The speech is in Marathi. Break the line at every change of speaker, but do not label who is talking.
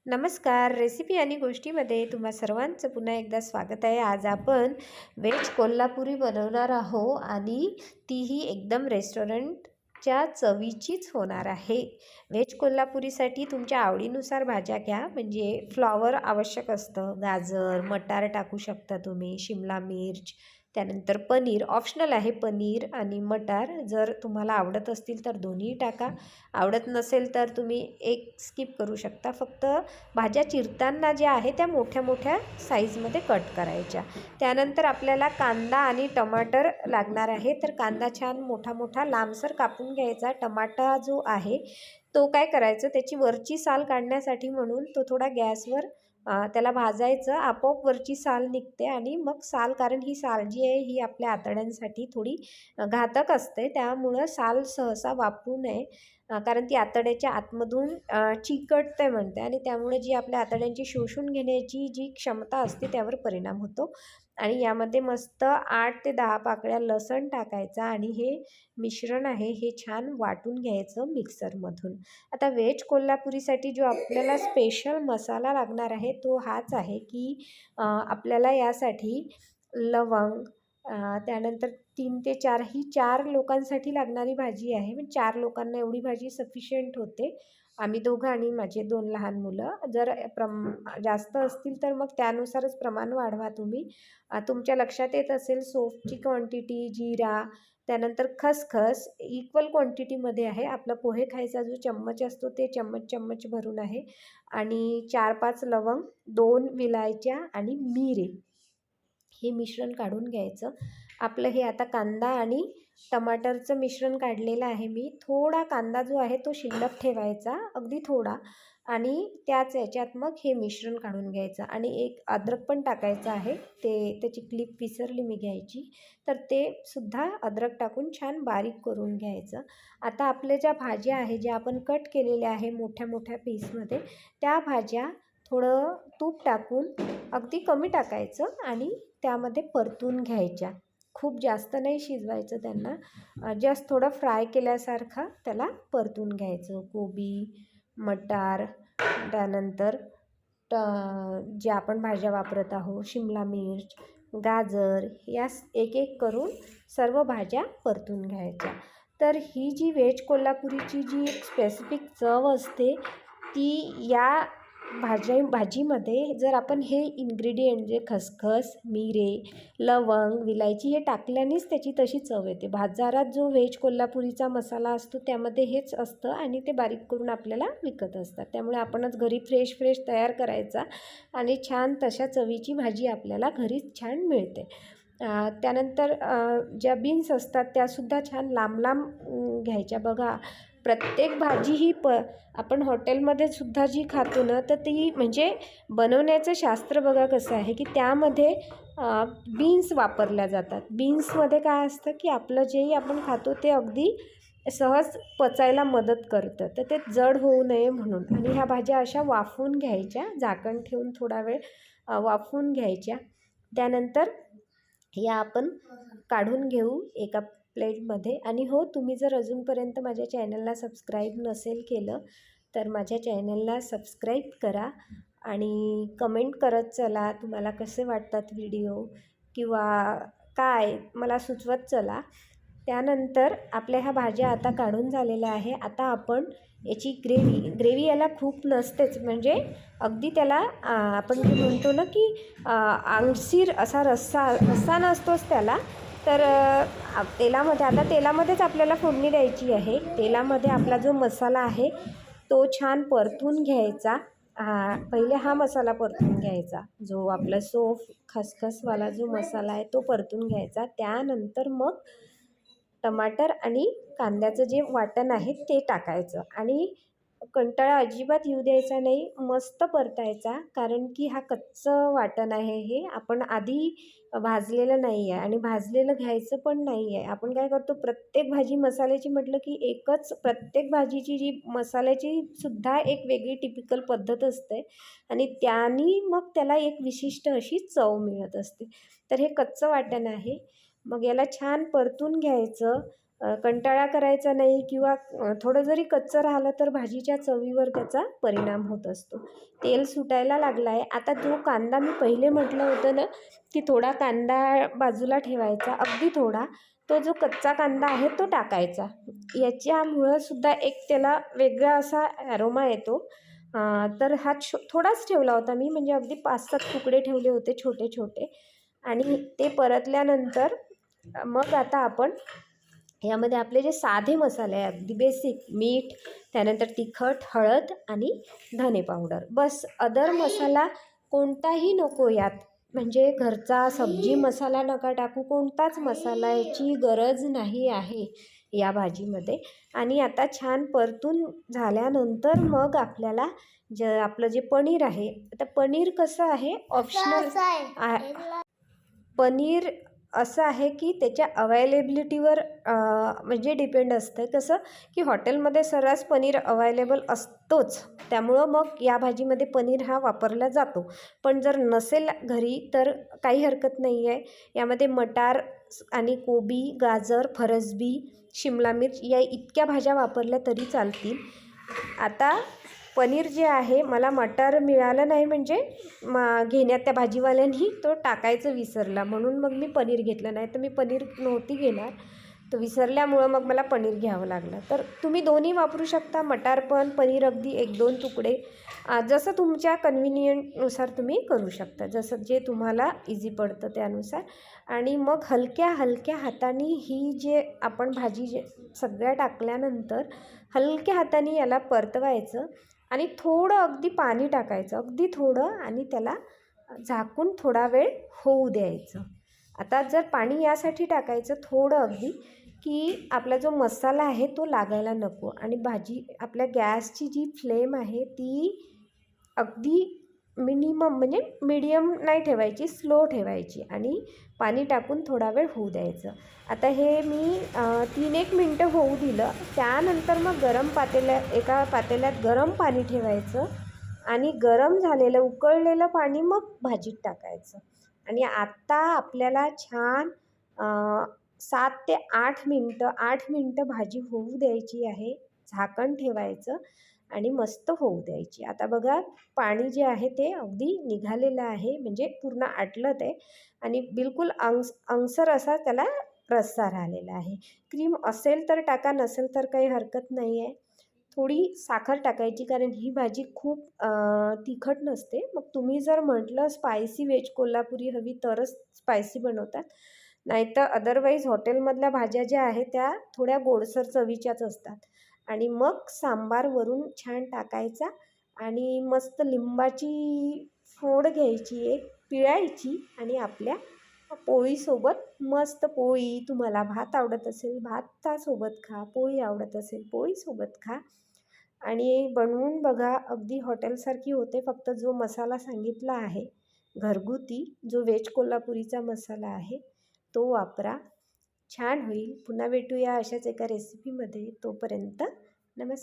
नमस्कार. रेसिपी आणि गोष्टीमध्ये तुम्हा सर्वांचं पुन्हा एकदा स्वागत आहे. आज आपण व्हेज कोल्हापुरी बनवणार आहोत आणि तीही एकदम रेस्टॉरंटच्या चवीचीच होणार आहे. व्हेज कोल्हापुरीसाठी तुमच्या आवडीनुसार भाज्या घ्या. म्हणजे फ्लॉवर आवश्यक असतं, गाजर, मटार टाकू शकता तुम्ही, शिमला मिर्च, त्यानंतर पनीर ऑप्शनल आहे. पनीर आणि मटार जर तुम्हाला आवडत असतील तर दोन्ही टाका, आवडत नसेल तर तुम्ही एक स्किप करू शकता. फक्त भाज्या चिरताना ज्या आहे त्या मोठ्या मोठ्या साईजमध्ये कट करायच्या. त्यानंतर आपल्याला कांदा आणि टमाटर लागणार आहे. तर कांदा छान मोठा मोठा लांबसर कापून घ्यायचा. टमाटा जो आहे तो काय करायचं, त्याची वरची साल काढण्यासाठी म्हणून तो थोडा गॅसवर त्याला भाजायचं. आपोआप वरची साल निघते आणि मग साल, कारण ही साल जी आहे ही आपल्या आतड्यांसाठी थोडी घातक असते, त्यामुळं साल सहसा वापरू नये. कारण ती आतड्याच्या आतमधून चिकटते म्हणते आणि त्यामुळे जी आपल्या आतड्यांची शोषून घेण्याची जी क्षमता असते त्यावर परिणाम होतो. आणि यामध्ये मस्त 8 ते 10 पाकळ्या लसण टाकायचा आणि हे मिश्रण आहे हे छान वाटून घ्यायचं मिक्सरमधून. आता व्हेज कोल्हापुरीसाठी जो आपल्याला स्पेशल मसाला लागणार आहे तो हाच आहे की आपल्याला यासाठी लवंग, त्यानंतर 3 ते 4 ही 4 लोकांसाठी लागणारी भाजी आहे. म्हणजे 4 लोकांना एवढी भाजी सफिशियंट होते. आम्ही दोघं आणि माझे 2 लहान मुलं. जर जास्त असतील तर मग त्यानुसारच प्रमाण वाढवा तुम्ही. तुमच्या लक्षात येत असेल सोफची क्वांटिटी, जिरा, त्यानंतर खसखस इक्वल क्वांटिटीमध्ये आहे. आपला पोहे खायचा जो चम्मच असतो ते चम्मच भरून आहे. आणि 4-5 लवंग, 2 विलायच्या आणि मिरे, हे मिश्रण काढून घ्यायचं. आपलं हे आता कांदा आणि टमाटरचं मिश्रण काढलेलं आहे मी. थोडा कांदा जो आहे तो शिल्लक ठेवायचा, अगदी थोडा, आणि त्याच याच्यात मग हे मिश्रण काढून घ्यायचं. आणि एक अद्रक पण टाकायचं आहे, त्याची क्लिप विसरली मी घ्यायची, तर ते सुद्धा अद्रक टाकून छान बारीक करून घ्यायचं. आता आपल्या ज्या भाज्या आहे ज्या आपण कट केलेल्या आहे मोठ्या मोठ्या पीसमध्ये, त्या भाज्या थोडं तूप टाकून, अगदी कमी टाकायचं, आणि त्यामध्ये परतून घ्यायच्या. खूप जास्त नाही शिजवायचं त्यांना, जस्ट थोडं फ्राय केल्यासारखं त्याला परतून घ्यायचं. कोबी, मटार, त्यानंतर ज्या आपण भाज्या वापरत आहोत, शिमला मिर्च, गाजर, या एक एक करून सर्व भाज्या परतून घ्यायच्या. तर ही जी व्हेज कोल्हापुरीची जी एक स्पेसिफिक चव असते ती या भाजीमध्ये जर आपण हे इन्ग्रेडियंट जे खसखस, मिरे, लवंग, विलायची हे टाकल्यानेच त्याची तशी चव येते. बाजारात जो व्हेज कोल्हापुरीचा मसाला असतो त्यामध्ये हेच असतं आणि ते बारीक करून आपल्याला विकत असतात. त्यामुळे आपणच घरी फ्रेश तयार करायचा आणि छान तशा चवीची भाजी आपल्याला घरीच छान मिळते. त्यानंतर ज्या बीन्स असतात त्यासुद्धा छान लांब लांब घ्यायच्या. बघा, प्रत्येक भाजी ही आपण हॉटेलमध्ये सुद्धा जी खातो ना, तर ती म्हणजे बनवण्याचं शास्त्र बघा कसं आहे की त्यामध्ये बीन्स वापरल्या जातात. बीन्समध्ये काय असतं की आपलं जेही आपण खातो ते अगदी सहज पचायला मदत करतं, तर ते जड होऊ नये म्हणून. आणि ह्या भाज्या अशा वाफवून घ्यायच्या, झाकण ठेवून थोडा वेळ वाफवून घ्यायच्या. त्यानंतर या आपण काढून घेऊ एका प्लेटमध्ये. आणि हो, तुम्ही जर अजूनपर्यंत माझ्या चॅनलला सबस्क्राईब नसेल केलं तर माझ्या चॅनलला सबस्क्राईब करा आणि कमेंट करत चला तुम्हाला कसे वाटतात व्हिडिओ, किंवा काय मला सुचवत चला. त्यानंतर आपल्या ह्या भाज्या आता काढून झालेल्या आहे. आता आपण याची ग्रेव्ही याला खूप नसतेच, म्हणजे अगदी त्याला आपण जे म्हणतो ना की आंगसीर असा रस्सा नसतोच त्याला. तर तेलामध्येच आपल्याला फोडणी द्यायची आहे. तेलामध्ये आपला जो मसाला आहे तो छान परतून घ्यायचा. पहिले हा मसाला परतून घ्यायचा, जो आपला सोफ खसखसवाला जो मसाला आहे तो परतून घ्यायचा. त्यानंतर मग टमाटर आणि कांद्याचं जे वाटण आहे ते टाकायचं आणि कंटाळा अजिबात येऊ द्यायचा नाही, मस्त परतायचा. कारण की हा कच्चं वाटण आहे, हे आपण आधी भाजलेलं नाही आहे आणि भाजलेलं घ्यायचं पण नाही आहे. आपण काय करतो, प्रत्येक भाजी मसाल्याची म्हटलं की एकच, प्रत्येक भाजीची जी मसाल्याची सुद्धा एक वेगळी टिपिकल पद्धत असते आणि त्यानी मग त्याला एक विशिष्ट अशी चव मिळत असते. तर हे कच्चं वाटण आहे. मग याला छान परतून घ्यायचं. कंटाळा करायचा नाही किंवा थोडं जरी कच्चं राहिलं तर भाजीच्या चवीवर त्याचा परिणाम होत असतो. तेल सुटायला लागलं आहे. आता जो कांदा मी पहिले म्हटलं होतं ना की थोडा कांदा बाजूला ठेवायचा, अगदी थोडा, तो जो कच्चा कांदा आहे तो टाकायचा. याच्यामुळं सुद्धा एक त्याला वेगळा असा ॲरोमा येतो. तर हा थोडाच ठेवला होता मी, म्हणजे अगदी 5-7 तुकडे ठेवले होते छोटे छोटे. आणि ते परतल्यानंतर मग आता आपण यामध्ये आपले जे साधे मसाले आहे अगदी बेसिक, मीठ, त्यानंतर तिखट, हळद आणि धने पावडर, बस. अदर मसाला कोणताही नको यात, म्हणजे घरचा सब्जी मसाला नका टाकू, कोणताच मसाल्याची गरज नाही आहे या भाजीमध्ये. आणि आता छान परतून झाल्यानंतर मग आपल्याला आपलं जे पनीर आहे, आता पनीर कसं आहे ऑप्शनल. पनीर असं आहे की त्याच्या अवेलेबिलिटीवर म्हणजे डिपेंड असतं. कसं की हॉटेलमध्ये सर्रास पनीर अवेलेबल असतोच, त्यामुळं मग या भाजीमध्ये पनीर हा वापरला जातो. पण जर नसेल घरी तर काही हरकत नाही आहे. यामध्ये मटार आणि कोबी, गाजर, फरसबी, शिमला मिर्च या इतक्या भाज्या वापरल्या तरी चालतील. आता पनीर जे आहे, मला मटार मिळालं नाही, म्हणजे घेण्यात त्या भाजीवाल्यांनी तो टाकायचं विसरला, म्हणून मग मी पनीर घेतलं. नाही तर मी पनीर नव्हती घेणार, तर विसरल्यामुळं मग मला पनीर घ्यावं लागलं. तर तुम्ही दोन्ही वापरू शकता, मटार पण, पनीर अगदी 1-2 तुकडे, जसं तुमच्या कन्व्हिनियंटनुसार तुम्ही करू शकता, जसं जे तुम्हाला इझी पडतं त्यानुसार. आणि मग हलक्या हलक्या हाताने ही जे आपण भाजी सगळ्या टाकल्यानंतर हलक्या हाताने याला परतवायचं आणि थोडं अगदी पाणी टाकायचं, अगदी थोडं, आणि त्याला झाकून थोडा वेळ होऊ द्यायचं. आता जर पाणी यासाठी टाकायचं थोडं अगदी, की आपला जो मसाला आहे तो लागायला नको. आणि भाजी आपल्या गॅसची जी फ्लेम आहे ती अगदी मिनिमम, म्हणजे मीडियम नाही ठेवायची, स्लो ठेवायची, आणि पाणी टाकून थोडा वेळ होऊ द्यायचं. आता हे मी 3-1 मिनटं होऊ दिलं. त्यानंतर मग एका पातेल्यात गरम पाणी ठेवायचं आणि गरम झालेलं उकळलेलं पाणी मग भाजीत टाकायचं. आणि आता आपल्याला छान 7 ते 8 मिनटं भाजी होऊ द्यायची आहे. झाकण ठेवायचं आणि मस्त होऊ द्यायची. आता बघा, पाणी जे आहे ते अगदी निघालेलं आहे, म्हणजे पूर्ण आटलं ते, आणि बिलकुल अंगसर असा त्याला रस्सा राहिलेला आहे. क्रीम असेल तर टाका, नसेल तर काही हरकत नाही आहे. थोडी साखर टाकायची, कारण ही भाजी खूप तिखट नसते. मग तुम्ही जर म्हटलं स्पायसी व्हेज कोल्हापुरी हवी तरच स्पायसी बनवतात, नाहीतर अदरवाईज हॉटेलमधल्या भाज्या ज्या आहेत त्या थोड्या गोडसर चवीच्याच असतात. आणि मग सांबार वरून छान टाकायचा आणि मस्त लिंबाची फोड घ्यायची, एक पिळायची, आणि आपल्या पोळीसोबत, मस्त पोळी, तुम्हाला भात आवडत असेल भातासोबत खा, पोळी आवडत असेल पोळीसोबत खा. आणि बनवून बघा, अगदी हॉटेलसारखी होते. फक्त जो मसाला सांगितला आहे घरगुती, जो व्हेज कोल्हापुरीचा मसाला आहे तो वापरा, छान होईल. पुन्हा भेटूया अशाच एका रेसिपीमध्ये. तोपर्यंत नमस्कार.